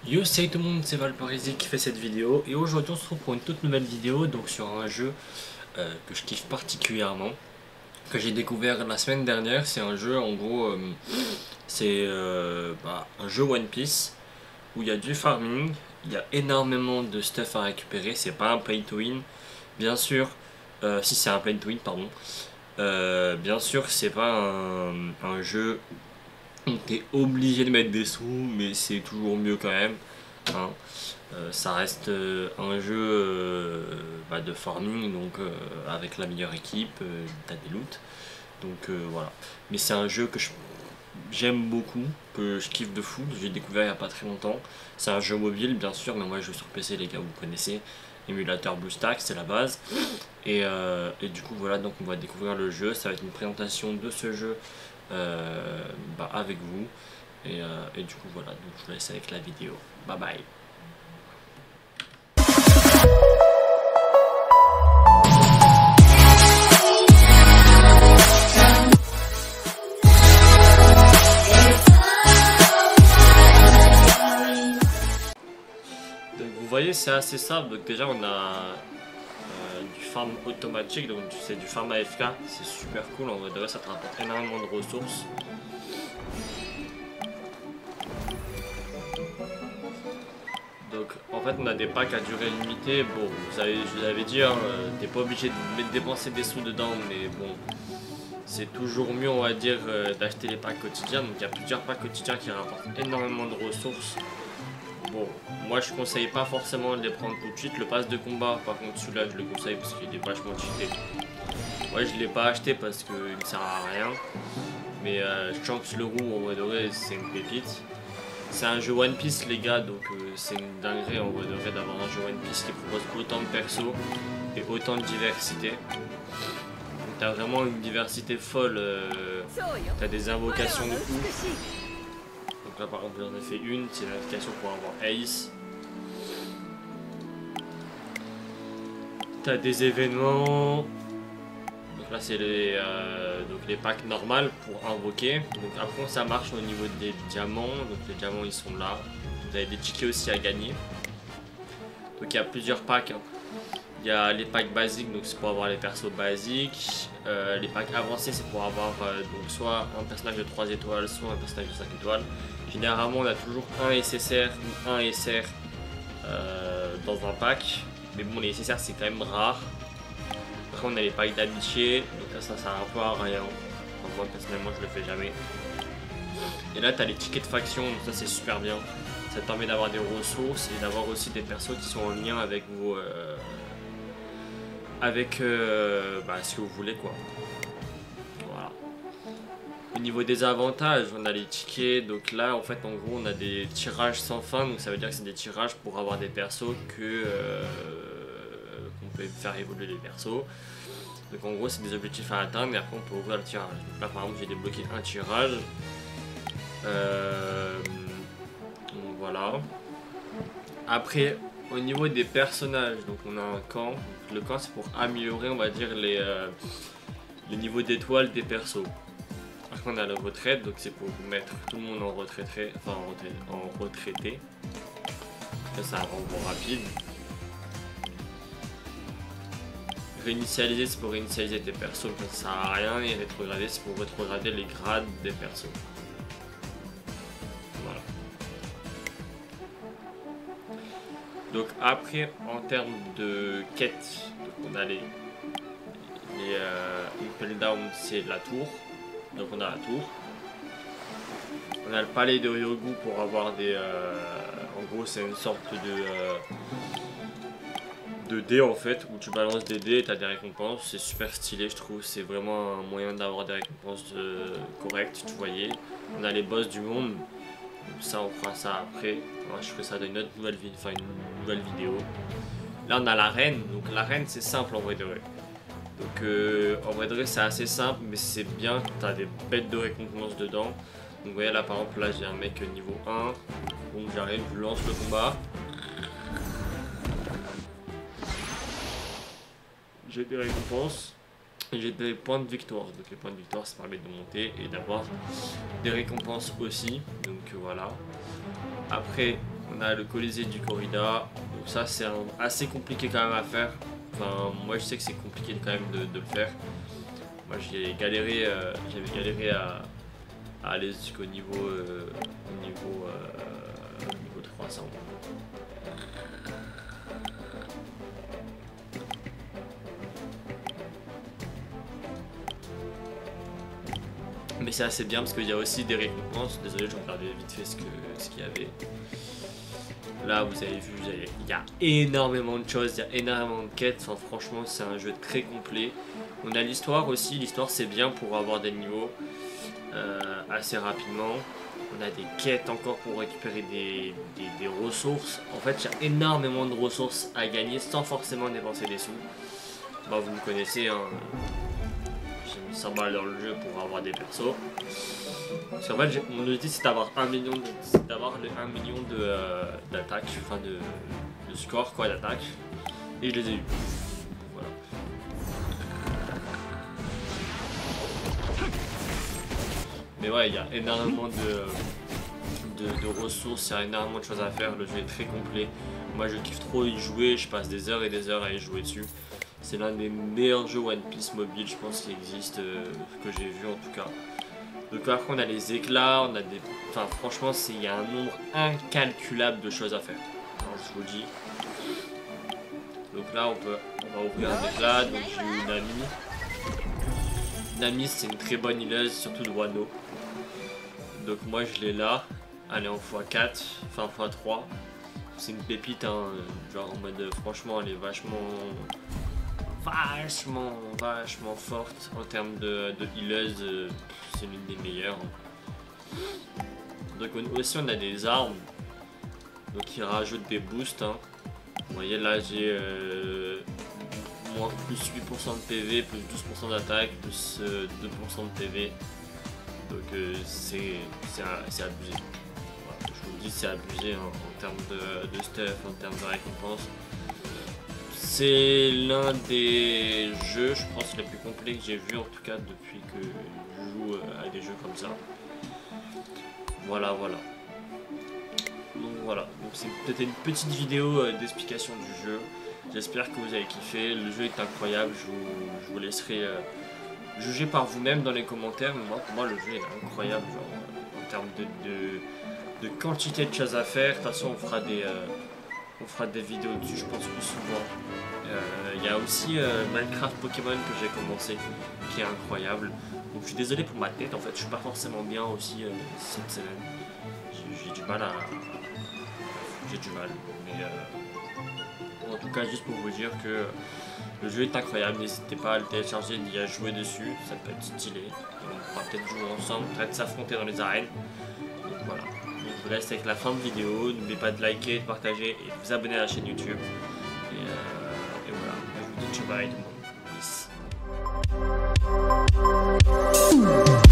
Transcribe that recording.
Yo, salut tout le monde, c'est Valparaisie qui fait cette vidéo et aujourd'hui on se retrouve pour une toute nouvelle vidéo donc sur un jeu que je kiffe particulièrement, que j'ai découvert la semaine dernière. C'est un jeu en gros, c'est un jeu One Piece où il y a du farming, il y a énormément de stuff à récupérer, c'est pas un play to win, bien sûr, si c'est un play to win pardon, bien sûr c'est pas un jeu où t'es obligé de mettre des sous mais c'est toujours mieux quand même. Hein. Ça reste un jeu de farming, donc avec la meilleure équipe, t'as des loots, donc voilà. Mais c'est un jeu que j'aime beaucoup, que je kiffe de fou, que j'ai découvert il n'y a pas très longtemps. C'est un jeu mobile bien sûr, mais moi je joue sur PC, les gars, vous connaissez. Émulateur BlueStack, c'est la base. Et du coup voilà, donc on va découvrir le jeu, ça va être une présentation de ce jeu avec vous. Et du coup voilà, donc je vous laisse avec la vidéo. Bye bye. Donc vous voyez, c'est assez simple. Donc déjà on a du farm automatique, donc c'est du farm AFK, c'est super cool. En vrai de vrai, ça te rapporte énormément de ressources. Donc en fait on a des packs à durée limitée. Bon, je vous avais dit, hein, t'es pas obligé de dépenser des sous dedans, mais bon, c'est toujours mieux on va dire d'acheter les packs quotidiens. Donc il y a plusieurs packs quotidiens qui rapportent énormément de ressources. Bon, moi je conseille pas forcément de les prendre tout de suite. Le pass de combat, par contre, celui-là je le conseille parce qu'il est vachement cheaté. Moi je l'ai pas acheté parce qu'il ne sert à rien. Mais Shanks le roux, en vrai de vrai, c'est une pépite. C'est un jeu One Piece, les gars, donc c'est une dinguerie en vrai de vrai d'avoir un jeu One Piece qui propose autant de persos et autant de diversité. Donc t'as vraiment une diversité folle. T'as des invocations de fou. Donc là par exemple j'en ai fait une, c'est l'invocation pour avoir Ace. T'as des événements. Donc là c'est les packs normales pour invoquer. Donc après ça marche au niveau des diamants. Donc les diamants ils sont là. Vous avez des tickets aussi à gagner. Donc il y a plusieurs packs. Hein. Il y a les packs basiques, donc c'est pour avoir les persos basiques. Les packs avancés c'est pour avoir donc soit un personnage de 3 étoiles, soit un personnage de 5 étoiles. Généralement on a toujours un SSR ou un SR dans un pack. Mais bon, les SSR c'est quand même rare. Après on a les packs d'amitié, donc là ça sert un peu à rien. Enfin, moi personnellement je le fais jamais. Et là tu as les tickets de faction, donc ça c'est super bien. Ça te permet d'avoir des ressources et d'avoir aussi des persos qui sont en lien avec vos... ce que vous voulez quoi. Voilà. Au niveau des avantages, on a les tickets, donc là en fait en gros on a des tirages sans fin, donc ça veut dire que c'est des tirages pour avoir des persos qu'on peut faire évoluer les persos. Donc en gros c'est des objectifs à atteindre et après on peut ouvrir le tirage. Donc là par exemple j'ai débloqué un tirage. Donc voilà. Après au niveau des personnages, donc on a un camp. Le camp c'est pour améliorer on va dire les niveaux d'étoiles des persos. Après on a la retraite, donc c'est pour mettre tout le monde en retraité, enfin en retraité. Là c'est un renvoi rapide. Réinitialiser c'est pour réinitialiser tes persos, ça sert à rien, et rétrograder c'est pour rétrograder les grades des persos. Voilà. Donc après en termes de quête, donc on a les Impel Down c'est la tour. Donc on a la tour. On a le palais de Ryogu pour avoir des... en gros c'est une sorte de dés en fait, où tu balances des dés et tu as des récompenses. C'est super stylé je trouve, c'est vraiment un moyen d'avoir des récompenses correctes, tu voyais. On a les boss du monde, donc ça on fera ça après. Alors, je ferai ça dans une autre nouvelle vidéo. Là on a l'arène, donc l'arène c'est simple en vrai de vrai. Donc en vrai de vrai c'est assez simple mais c'est bien, tu as des bêtes de récompenses dedans. Donc vous voyez là par exemple là j'ai un mec niveau 1, donc j'arrive, je lance le combat. J'ai des récompenses et j'ai des points de victoire. Donc les points de victoire ça permet de monter et d'avoir des récompenses aussi. Donc voilà. Après On a le Colisée du Corrida, donc ça c'est assez compliqué quand même à faire. Enfin, moi je sais que c'est compliqué quand même de le faire. Moi j'avais galéré à aller jusqu'au niveau 300. Mais c'est assez bien parce qu'il y a aussi des récompenses. Désolé, je regardais vite fait ce qu'il y avait. Là, vous avez vu, il y a énormément de choses, il y a énormément de quêtes. Enfin, franchement, c'est un jeu très complet. On a l'histoire aussi. L'histoire, c'est bien pour avoir des niveaux assez rapidement. On a des quêtes encore pour récupérer des ressources. En fait, il y a énormément de ressources à gagner sans forcément dépenser des sous. Bah, vous me connaissez, hein. J'ai mis 100 balles dans le jeu pour avoir des persos. Parce qu'en fait, mon objectif c'est d'avoir 1 million d'attaques, enfin de score quoi d'attaque. Et je les ai eu. Voilà. Mais ouais, il y a énormément de ressources, il y a énormément de choses à faire, le jeu est très complet. Moi je kiffe trop y jouer, je passe des heures et des heures à y jouer dessus. C'est l'un des meilleurs jeux One Piece mobile, je pense, qui existe, que j'ai vu en tout cas. Donc après on a les éclats, on a des... Enfin franchement il y a un nombre incalculable de choses à faire. Alors je vous le dis. Donc là on va ouvrir un éclat, donc j'ai eu Nami. Nami c'est une très bonne healeuse, surtout de Wano. Donc moi je l'ai là, elle est en x4, enfin x3. C'est une pépite, hein, genre en mode franchement elle est vachement forte en termes de healeuse, c'est l'une des meilleures. Donc aussi on a des armes donc qui rajoutent des boosts, hein. Vous voyez là j'ai plus 8% de PV, plus 12% d'attaque, plus 2% de PV. Donc c'est abusé. Voilà, je vous le dis, c'est abusé, hein, en termes de stuff, en termes de récompense. C'est l'un des jeux, je pense, les plus complets que j'ai vu en tout cas depuis que je joue à des jeux comme ça. Voilà. Donc voilà, donc c'est peut-être une petite vidéo d'explication du jeu. J'espère que vous avez kiffé. Le jeu est incroyable. Je vous laisserai juger par vous-même dans les commentaires. Mais moi, pour moi, le jeu est incroyable, genre, en termes de quantité de choses à faire. De toute façon, on fera des vidéos dessus, je pense, plus souvent. Il y a aussi Minecraft Pokémon que j'ai commencé, qui est incroyable. Donc je suis désolé pour ma tête, en fait, je suis pas forcément bien aussi cette semaine. J'ai du mal. Mais en tout cas, juste pour vous dire que le jeu est incroyable, n'hésitez pas à le télécharger, d'y jouer dessus, ça peut être stylé. On pourra peut-être jouer ensemble, peut-être s'affronter dans les arènes. Donc voilà. Je vous laisse avec la fin de vidéo, n'oubliez pas de liker, de partager et de vous abonner à la chaîne YouTube. Et voilà, je vous dis ciao bye tout le monde. Peace.